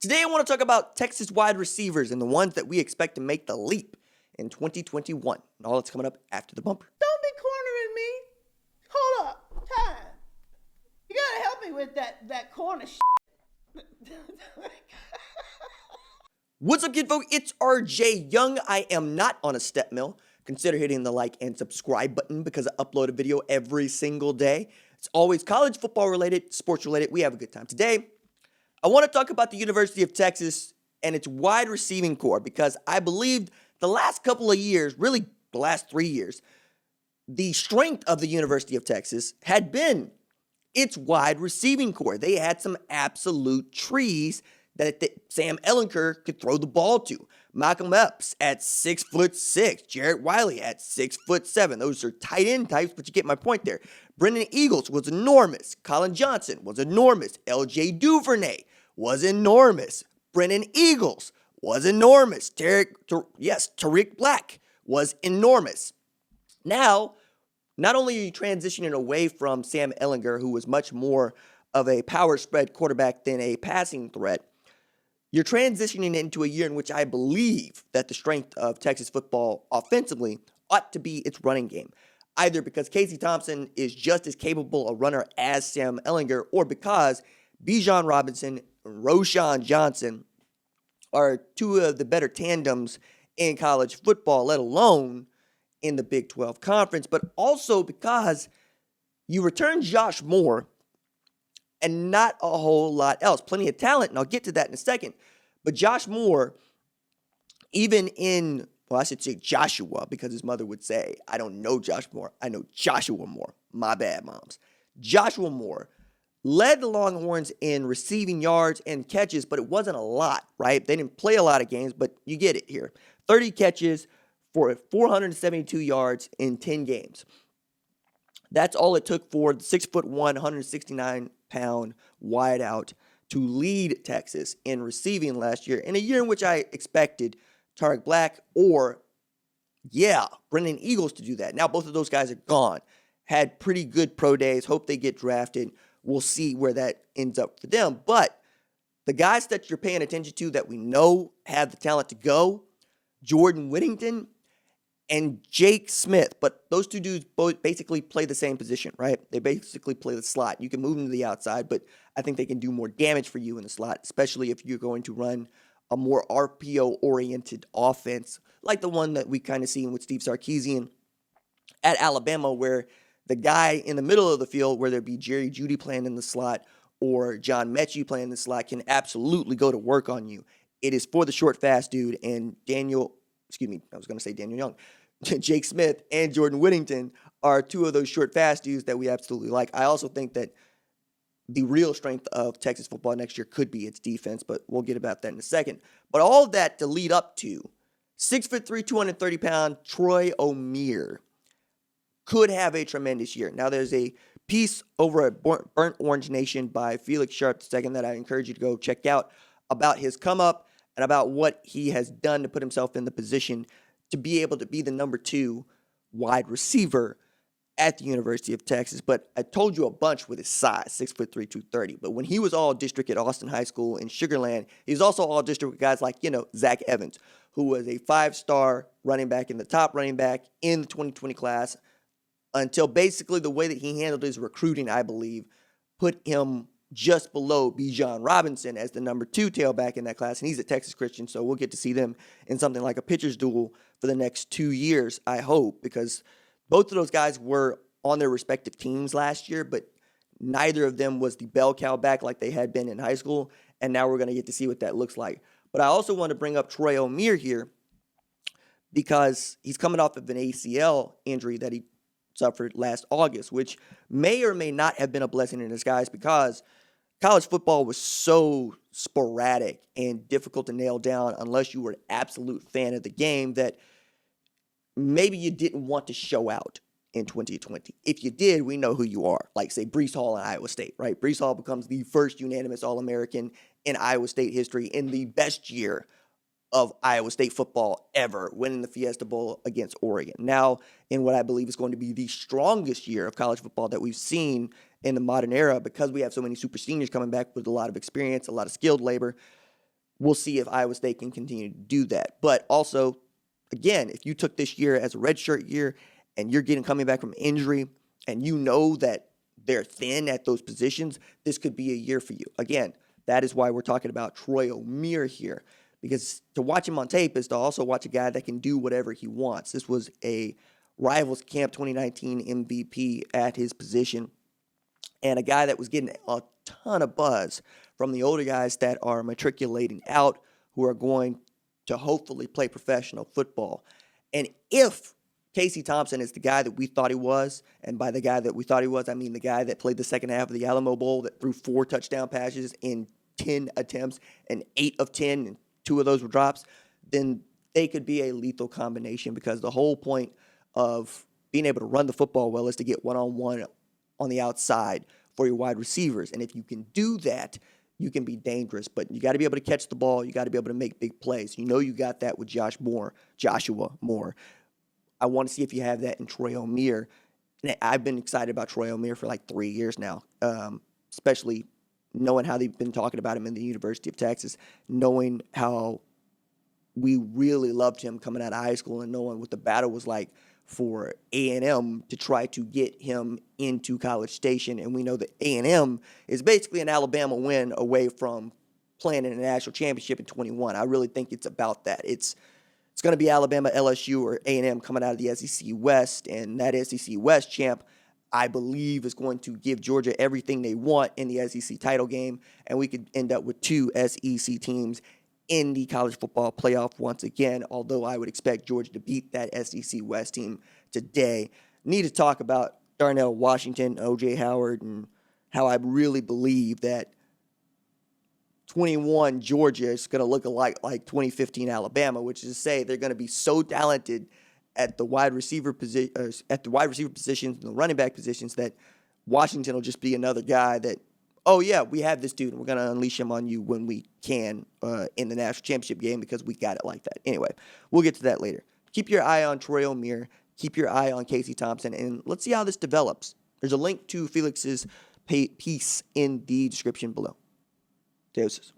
Today I want to talk about Texas wide receivers and the ones that we expect to make the leap in 2021. And all that's coming up after the bumper. Don't be cornering me. Hold up. Time. You gotta help me with that corner shit. What's up, kid folk? It's RJ Young. I am not on a step mill. Consider hitting the like and subscribe button because I upload a video every single day. It's always college football related, sports related. We have a good time. Today, I want to talk about the University of Texas and its wide receiving core because I believe the last couple of years, really the last 3 years, the strength of the University of Texas had been its wide receiving core. They had some absolute trees that Sam Ehlinger could throw the ball to. Malcolm Epps at 6'6", Jarrett Wiley at 6'7". Those are tight end types, but you get my point there. Brendan Eagles was enormous. Colin Johnson was enormous. LJ Duvernay was enormous. Brendan Eagles was enormous. Tariq Black was enormous. Now, not only are you transitioning away from Sam Ehlinger, who was much more of a power spread quarterback than a passing threat, you're transitioning into a year in which I believe that the strength of Texas football offensively ought to be its running game. Either because Casey Thompson is just as capable a runner as Sam Ehlinger, or because Bijan Robinson and Roschon Johnson are two of the better tandems in college football, let alone in the Big 12 Conference, but also because you return Josh Moore and not a whole lot else. Plenty of talent, and I'll get to that in a second. But Josh Moore, even in, I should say Joshua, because his mother would say, I don't know Josh Moore, I know Joshua Moore. My bad, moms. Joshua Moore led the Longhorns in receiving yards and catches, but it wasn't a lot, right? They didn't play a lot of games, but you get it here. 30 catches for 472 yards in 10 games. That's all it took for the 6'1", 169-pound wideout to lead Texas in receiving last year, in a year in which I expected Tariq Black or, Brendan Eagles to do that. Now both of those guys are gone. Had pretty good pro days. Hope they get drafted. We'll see where that ends up for them. But the guys that you're paying attention to that we know have the talent to go, Jordan Whittington and Jake Smith, but those two dudes both basically play the same position, right? They basically play the slot. You can move them to the outside, but I think they can do more damage for you in the slot, especially if you're going to run a more RPO-oriented offense, like the one that we kind of seen with Steve Sarkisian at Alabama, where the guy in the middle of the field, whether it be Jerry Jeudy playing in the slot or John Mechie playing in the slot, can absolutely go to work on you. It is for the short, fast dude, and Daniel Young. Jake Smith and Jordan Whittington are two of those short, fast dudes that we absolutely like. I also think that the real strength of Texas football next year could be its defense, but we'll get about that in a second. But all of that to lead up to 6'3", 230-pound Troy Omeire could have a tremendous year. Now, there's a piece over at Burnt Orange Nation by Felix Sharp II that I encourage you to go check out about his come up and about what he has done to put himself in the position to be able to be the number 2 wide receiver at the University of Texas. But I told you a bunch with his size, 6'3", 230. But when he was all district at Austin High School in Sugar Land, he was also all district with guys like, Zach Evans, who was a 5-star running back and the top running back in the 2020 class until basically the way that he handled his recruiting, I believe, put him just below Bijan Robinson as the number 2 tailback in that class, and he's at Texas Christian, so we'll get to see them in something like a pitcher's duel for the next 2 years, I hope, because both of those guys were on their respective teams last year, but neither of them was the bell cow back like they had been in high school, and now we're going to get to see what that looks like. But I also want to bring up Troy Omeire here because he's coming off of an ACL injury that he suffered last August, which may or may not have been a blessing in disguise because college football was so sporadic and difficult to nail down unless you were an absolute fan of the game that maybe you didn't want to show out in 2020. If you did, we know who you are. Like, say, Breece Hall in Iowa State, right? Breece Hall becomes the first unanimous All-American in Iowa State history in the best year of Iowa State football ever, winning the Fiesta Bowl against Oregon. Now, in what I believe is going to be the strongest year of college football that we've seen in the modern era, because we have so many super seniors coming back with a lot of experience, a lot of skilled labor, we'll see if Iowa State can continue to do that. But also, again, if you took this year as a redshirt year and you're coming back from injury and you know that they're thin at those positions, this could be a year for you. Again, that is why we're talking about Troy Omeire here, because to watch him on tape is to also watch a guy that can do whatever he wants. This was a Rivals Camp 2019 MVP at his position, and a guy that was getting a ton of buzz from the older guys that are matriculating out, who are going to hopefully play professional football. And if Casey Thompson is the guy that we thought he was, and by the guy that we thought he was, I mean the guy that played the second half of the Alamo Bowl that threw 4 touchdown passes in 10 attempts, and 8 of 10, and 2 of those were drops, then they could be a lethal combination, because the whole point of being able to run the football well is to get one-on-one on the outside for your wide receivers. And if you can do that, you can be dangerous. But you got to be able to catch the ball. You got to be able to make big plays. You know you got that with Joshua Moore. I want to see if you have that in Troy Omeire. And I've been excited about Troy Omeire for like 3 years now, especially knowing how they've been talking about him in the University of Texas, knowing how we really loved him coming out of high school, and knowing what the battle was like for A&M to try to get him into College Station. And we know that A&M is basically an Alabama win away from playing in a national championship in 21. I really think it's about that. It's going to be Alabama, LSU, or A&M coming out of the SEC West, and that SEC West champ, I believe, is going to give Georgia everything they want in the SEC title game, and we could end up with 2 SEC teams in the college football playoff once again, although I would expect Georgia to beat that SEC West team today. Need to talk about Darnell Washington, O.J. Howard, and how I really believe that 21 Georgia is going to look like 2015 Alabama, which is to say they're going to be so talented at the wide receiver positions and the running back positions that Washington will just be another guy that, oh yeah, we have this dude and we're going to unleash him on you when we can in the national championship game, because we got it like that. Anyway, we'll get to that later. Keep your eye on Troy Omeire. Keep your eye on Casey Thompson, and let's see how this develops. There's a link to Felix's piece in the description below. Deuces.